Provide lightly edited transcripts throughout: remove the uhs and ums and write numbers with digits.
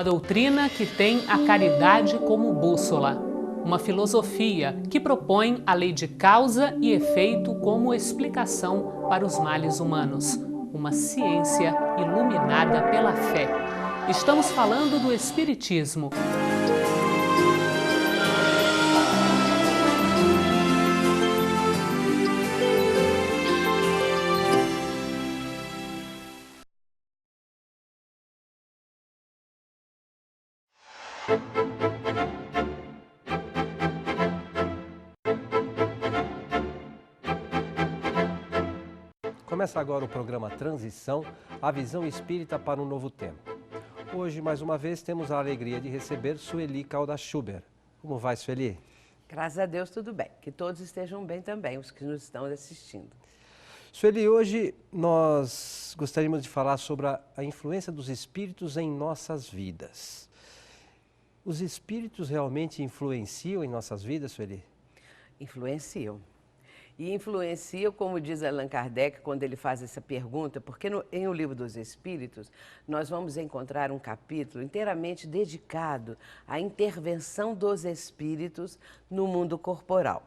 doutrina que tem a caridade como bússola. Uma filosofia que propõe a lei de causa e efeito como explicação para os males humanos. Uma ciência iluminada pela fé. Estamos falando do Espiritismo. Começa agora o programa Transição, a visão espírita para um novo tempo. Hoje, mais uma vez, temos a alegria de receber Sueli Caldas Schuber. Como vai, Sueli? Graças a Deus, tudo bem. Que todos estejam bem também, os que nos estão assistindo. Sueli, hoje nós gostaríamos de falar sobre a influência dos espíritos em nossas vidas. Os espíritos realmente influenciam em nossas vidas, Sueli? Influenciam. E influenciam, como diz Allan Kardec, quando ele faz essa pergunta, porque em O Livro dos Espíritos, nós vamos encontrar um capítulo inteiramente dedicado à intervenção dos espíritos no mundo corporal.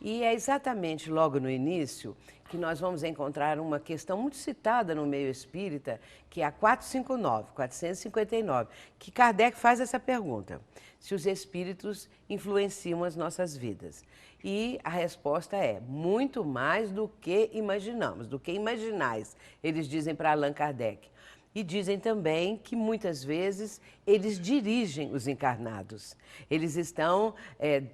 E é exatamente logo no início que nós vamos encontrar uma questão muito citada no meio espírita, que é a 459, que Kardec faz essa pergunta: se os espíritos influenciam as nossas vidas. E a resposta é muito mais do que imaginamos, do que imaginais, eles dizem para Allan Kardec. E dizem também que muitas vezes eles dirigem os encarnados. Eles estão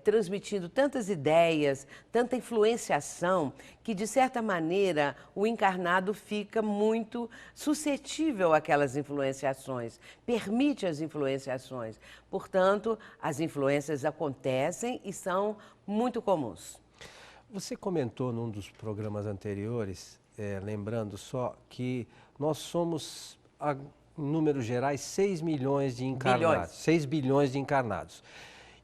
transmitindo tantas ideias, tanta influenciação, que de certa maneira o encarnado fica muito suscetível àquelas influenciações, permite as influenciações. Portanto, as influências acontecem e são muito comuns. Você comentou num dos programas anteriores, lembrando só, que nós somos, em números gerais, 6 milhões de encarnados. 6 bilhões de encarnados.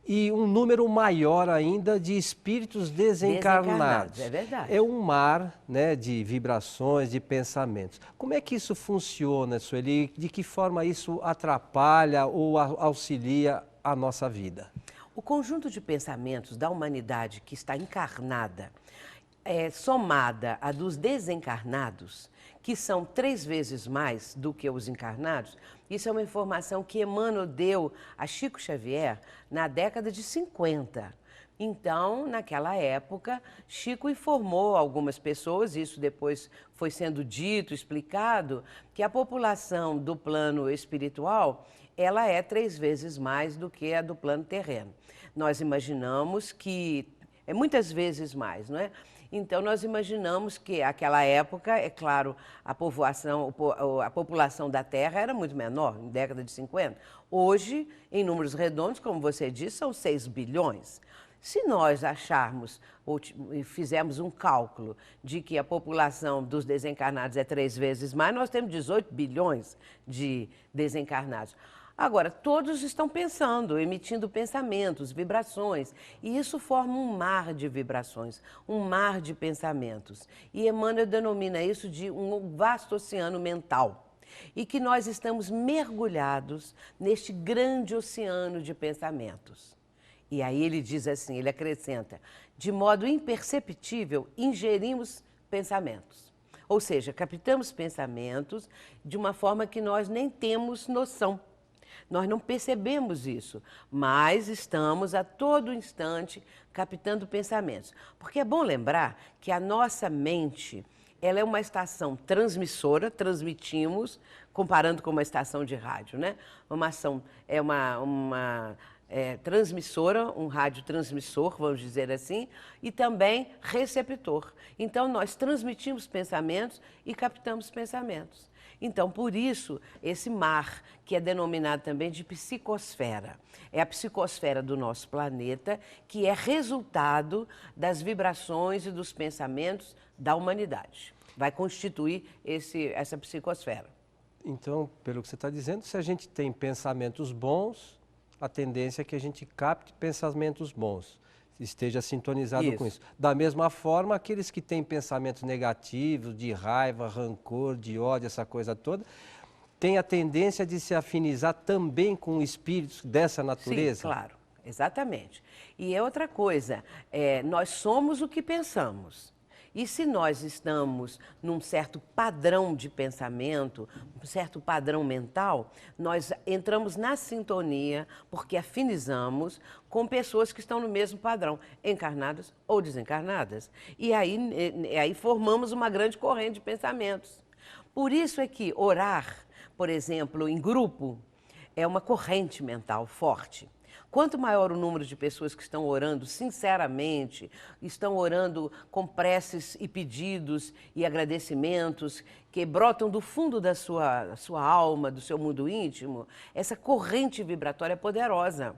E um número maior ainda de espíritos desencarnados. É verdade. É um mar, né, de vibrações, de pensamentos. Como é que isso funciona, Sueli? De que forma isso atrapalha ou auxilia a nossa vida? O conjunto de pensamentos da humanidade que está encarnada, somada a dos desencarnados, que são 3 vezes mais do que os encarnados, isso é uma informação que Emmanuel deu a Chico Xavier na década de 50. Então, naquela época, Chico informou algumas pessoas, isso depois foi sendo dito, explicado, que a população do plano espiritual, ela é 3 vezes mais do que a do plano terreno. Nós imaginamos que é muitas vezes mais, não é? Então, nós imaginamos que naquela época, é claro, a população da Terra era muito menor, na década de 50. Hoje, em números redondos, como você disse, são 6 bilhões. Se nós acharmos ou fizermos um cálculo de que a população dos desencarnados é 3 vezes mais, nós temos 18 bilhões de desencarnados. Agora, todos estão pensando, emitindo pensamentos, vibrações, e isso forma um mar de vibrações, um mar de pensamentos. E Emmanuel denomina isso de um vasto oceano mental. E que nós estamos mergulhados neste grande oceano de pensamentos. E aí ele diz assim, ele acrescenta: de modo imperceptível, ingerimos pensamentos. Ou seja, captamos pensamentos de uma forma que nós nem temos noção. Nós não percebemos isso, mas estamos a todo instante captando pensamentos. Porque é bom lembrar que a nossa mente, ela é uma estação transmissora, transmitimos, comparando com uma estação de rádio, né? Uma transmissora, um radiotransmissor, vamos dizer assim, e também receptor. Então, nós transmitimos pensamentos e captamos pensamentos. Então, por isso, esse mar, que é denominado também de psicosfera, é a psicosfera do nosso planeta, que é resultado das vibrações e dos pensamentos da humanidade. Vai constituir essa psicosfera. Então, pelo que você está dizendo, se a gente tem pensamentos bons, a tendência é que a gente capte pensamentos bons, esteja sintonizado com isso. Da mesma forma, aqueles que têm pensamentos negativos, de raiva, rancor, de ódio, essa coisa toda, tem a tendência de se afinizar também com espíritos dessa natureza? Sim, claro, exatamente. E é outra coisa, nós somos o que pensamos. E se nós estamos num certo padrão de pensamento, um certo padrão mental, nós entramos na sintonia, porque afinizamos com pessoas que estão no mesmo padrão, encarnadas ou desencarnadas. E aí formamos uma grande corrente de pensamentos. Por isso é que orar, por exemplo, em grupo, é uma corrente mental forte. Quanto maior o número de pessoas que estão orando sinceramente, estão orando com preces e pedidos e agradecimentos que brotam do fundo da sua alma, do seu mundo íntimo, essa corrente vibratória é poderosa.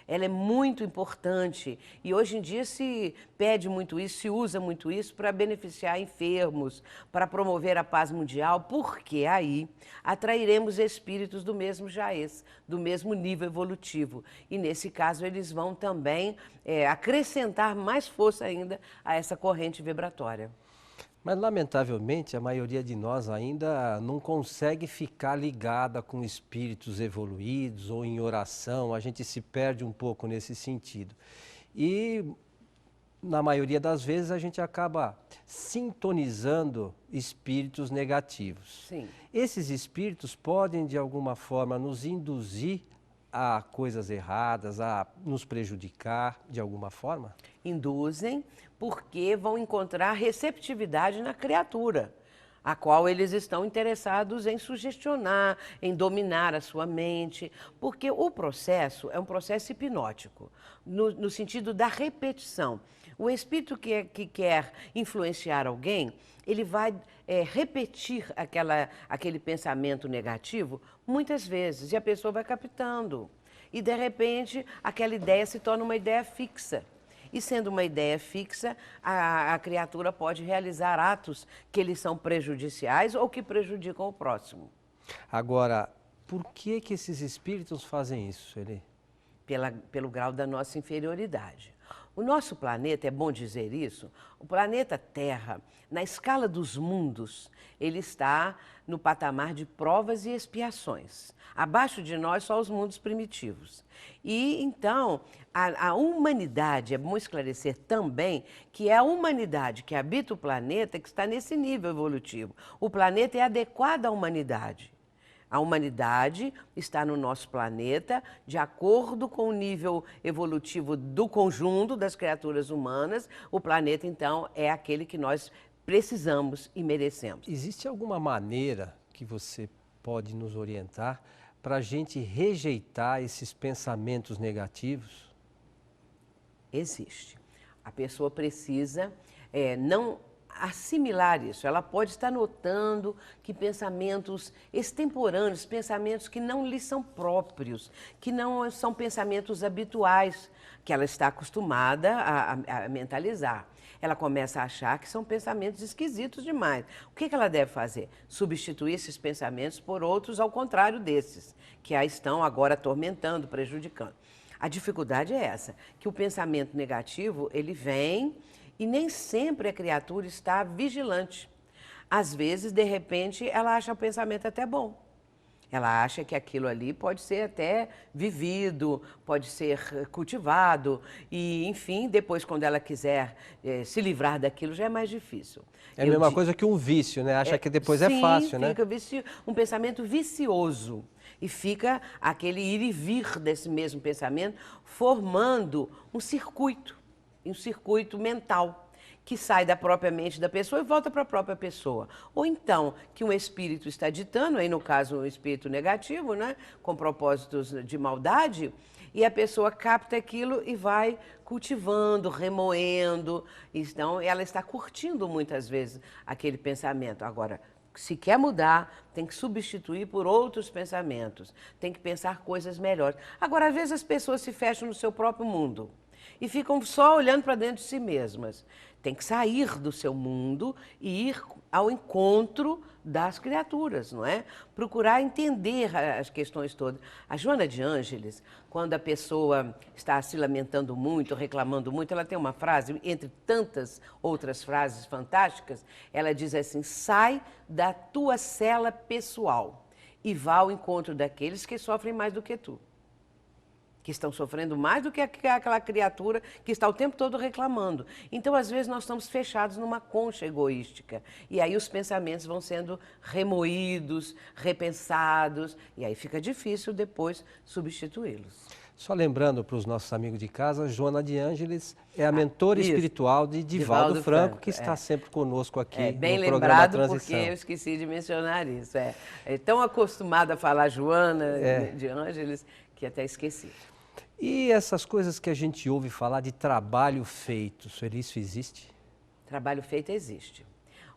Ela é muito importante e hoje em dia se pede muito isso, se usa muito isso para beneficiar enfermos, para promover a paz mundial, porque aí atrairemos espíritos do mesmo jaez, do mesmo nível evolutivo. E nesse caso eles vão também acrescentar mais força ainda a essa corrente vibratória. Mas, lamentavelmente, a maioria de nós ainda não consegue ficar ligada com espíritos evoluídos ou em oração, a gente se perde um pouco nesse sentido. E, na maioria das vezes, a gente acaba sintonizando espíritos negativos. Sim. Esses espíritos podem, de alguma forma, nos induzir a coisas erradas, a nos prejudicar de alguma forma? Induzem porque vão encontrar receptividade na criatura, a qual eles estão interessados em sugestionar, em dominar a sua mente, porque o processo é um processo hipnótico, no sentido da repetição. O espírito que quer influenciar alguém, ele vai repetir aquele pensamento negativo muitas vezes, e a pessoa vai captando. E, de repente, aquela ideia se torna uma ideia fixa. E, sendo uma ideia fixa, a criatura pode realizar atos que lhes são prejudiciais ou que prejudicam o próximo. Agora, por que esses espíritos fazem isso, Eli? Pelo grau da nossa inferioridade. O nosso planeta, é bom dizer isso, o planeta Terra, na escala dos mundos, ele está no patamar de provas e expiações. Abaixo de nós, só os mundos primitivos. E, então, a humanidade, é bom esclarecer também que é a humanidade que habita o planeta que está nesse nível evolutivo. O planeta é adequado à humanidade. A humanidade está no nosso planeta de acordo com o nível evolutivo do conjunto das criaturas humanas. O planeta, então, é aquele que nós precisamos e merecemos. Existe alguma maneira que você pode nos orientar para a gente rejeitar esses pensamentos negativos? Existe. A pessoa precisa não assimilar isso. Ela pode estar notando que pensamentos extemporâneos, pensamentos que não lhe são próprios, que não são pensamentos habituais, que ela está acostumada a mentalizar. Ela começa a achar que são pensamentos esquisitos demais. O que ela deve fazer? Substituir esses pensamentos por outros ao contrário desses, que a estão agora atormentando, prejudicando. A dificuldade é essa, que o pensamento negativo, ele vem e nem sempre a criatura está vigilante. Às vezes, de repente, ela acha o pensamento até bom. Ela acha que aquilo ali pode ser até vivido, pode ser cultivado e, enfim, depois quando ela quiser se livrar daquilo já é mais difícil. É a mesma coisa que um vício, né? Acha que depois é fácil, né? Fica um pensamento vicioso e fica aquele ir e vir desse mesmo pensamento formando um circuito mental que sai da própria mente da pessoa e volta para a própria pessoa. Ou então, que um espírito está ditando, aí no caso um espírito negativo, né, com propósitos de maldade, e a pessoa capta aquilo e vai cultivando, remoendo. Então, ela está curtindo muitas vezes aquele pensamento. Agora, se quer mudar, tem que substituir por outros pensamentos, tem que pensar coisas melhores. Agora, às vezes as pessoas se fecham no seu próprio mundo e ficam só olhando para dentro de si mesmas. Tem que sair do seu mundo e ir ao encontro das criaturas, não é? Procurar entender as questões todas. A Joana de Ângeles, quando a pessoa está se lamentando muito, reclamando muito, ela tem uma frase, entre tantas outras frases fantásticas, ela diz assim: sai da tua cela pessoal e vá ao encontro daqueles que sofrem mais do que tu. Que estão sofrendo mais do que aquela criatura que está o tempo todo reclamando. Então, às vezes, nós estamos fechados numa concha egoística. E aí os pensamentos vão sendo remoídos, repensados, e aí fica difícil depois substituí-los. Só lembrando para os nossos amigos de casa, Joana de Ângeles é a mentora espiritual de Divaldo Franco, que está sempre conosco aqui bem no programa Transição. Porque eu esqueci de mencionar isso. É tão acostumada a falar Joana de Ângeles que até esqueci. E essas coisas que a gente ouve falar de trabalho feito, isso existe? Trabalho feito existe.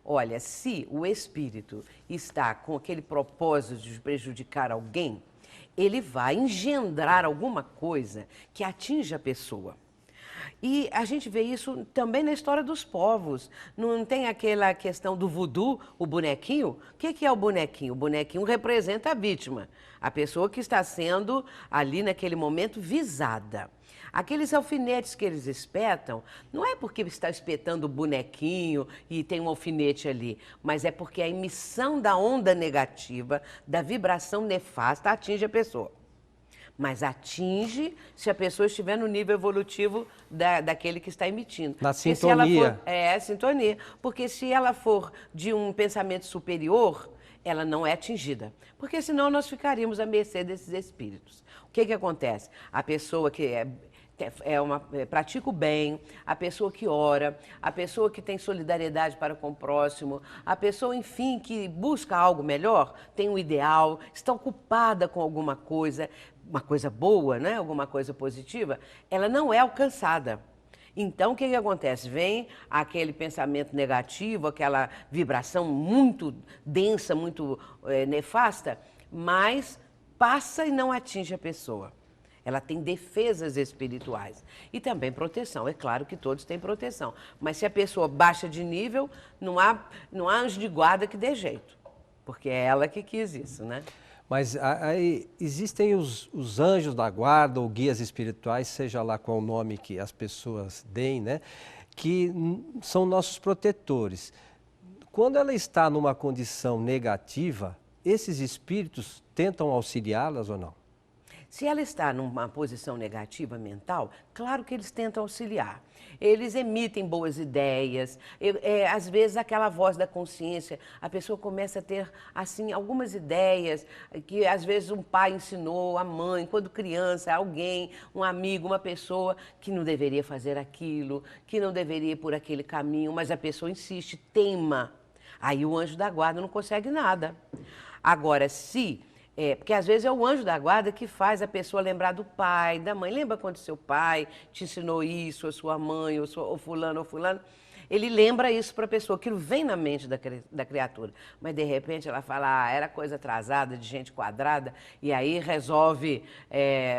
Olha, se o espírito está com aquele propósito de prejudicar alguém, ele vai engendrar alguma coisa que atinja a pessoa. E a gente vê isso também na história dos povos. Não tem aquela questão do voodoo, o bonequinho? O que é o bonequinho? O bonequinho representa a vítima, a pessoa que está sendo ali naquele momento visada. Aqueles alfinetes que eles espetam, não é porque está espetando o bonequinho e tem um alfinete ali, mas é porque a emissão da onda negativa, da vibração nefasta, atinge a pessoa. Mas atinge se a pessoa estiver no nível evolutivo daquele que está emitindo. Na sintonia. Sintonia. Porque se ela for de um pensamento superior, ela não é atingida. Porque senão nós ficaríamos à mercê desses espíritos. O que acontece? A pessoa que pratica o bem, a pessoa que ora, a pessoa que tem solidariedade para com o próximo, a pessoa, enfim, que busca algo melhor, tem um ideal, está ocupada com alguma coisa, uma coisa boa, né? Alguma coisa positiva, ela não é alcançada. Então, o que acontece? Vem aquele pensamento negativo, aquela vibração muito densa, muito nefasta, mas passa e não atinge a pessoa. Ela tem defesas espirituais e também proteção. É claro que todos têm proteção, mas se a pessoa baixa de nível, não há anjo de guarda que dê jeito, porque é ela que quis isso, né? Mas aí existem os anjos da guarda ou guias espirituais, seja lá qual o nome que as pessoas deem, né? Que são nossos protetores. Quando ela está numa condição negativa, esses espíritos tentam auxiliá-las ou não? Se ela está numa posição negativa mental, claro que eles tentam auxiliar. Eles emitem boas ideias, às vezes aquela voz da consciência, a pessoa começa a ter assim algumas ideias que às vezes um pai ensinou, a mãe, quando criança, alguém, um amigo, uma pessoa que não deveria fazer aquilo, que não deveria ir por aquele caminho, mas a pessoa insiste, teima. Aí o anjo da guarda não consegue nada. Agora, porque às vezes é o anjo da guarda que faz a pessoa lembrar do pai, da mãe. Lembra quando seu pai te ensinou isso, ou sua mãe, ou fulano, Ele lembra isso para a pessoa, aquilo vem na mente da criatura. Mas de repente ela fala, era coisa atrasada, de gente quadrada, e aí resolve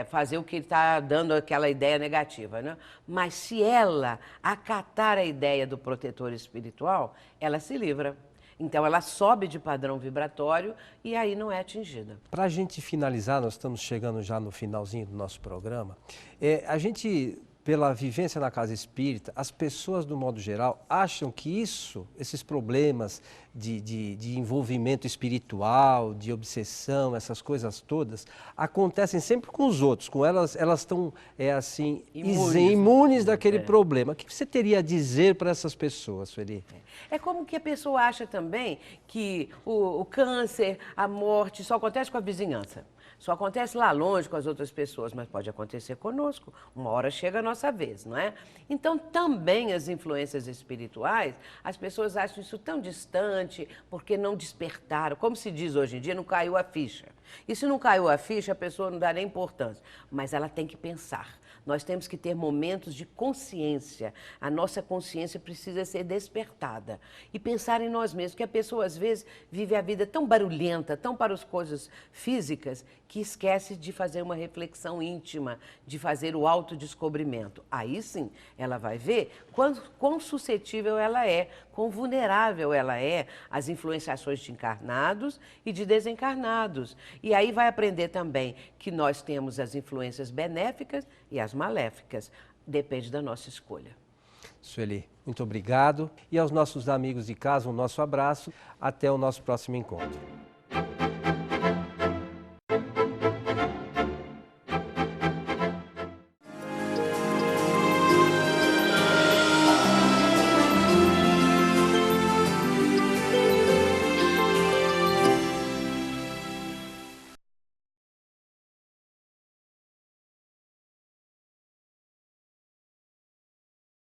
fazer o que está dando aquela ideia negativa, né? Mas se ela acatar a ideia do protetor espiritual, ela se livra. Então, ela sobe de padrão vibratório e aí não é atingida. Para a gente finalizar, nós estamos chegando já no finalzinho do nosso programa. A gente, pela vivência na casa espírita, as pessoas, do modo geral, acham que esses problemas de envolvimento espiritual, de obsessão, essas coisas todas, acontecem sempre com os outros. Com elas estão, imunes daquele problema. O que você teria a dizer para essas pessoas, Sueli? É como que a pessoa acha também que o câncer, a morte, só acontece com a vizinhança. Só acontece lá longe com as outras pessoas, mas pode acontecer conosco. Uma hora chega a nossa vez, não é? Então, também as influências espirituais, as pessoas acham isso tão distante, porque não despertaram. Como se diz hoje em dia, não caiu a ficha. E se não caiu a ficha, a pessoa não dá nem importância. Mas ela tem que pensar. Nós temos que ter momentos de consciência. A nossa consciência precisa ser despertada. E pensar em nós mesmos, que a pessoa, às vezes, vive a vida tão barulhenta, tão para as coisas físicas, que esquece de fazer uma reflexão íntima, de fazer o autodescobrimento. Aí sim, ela vai ver quão suscetível ela é, quão vulnerável ela é às influenciações de encarnados e de desencarnados. E aí vai aprender também que nós temos as influências benéficas e as maléficas. Depende da nossa escolha. Sueli, muito obrigado. E aos nossos amigos de casa, um nosso abraço. Até o nosso próximo encontro.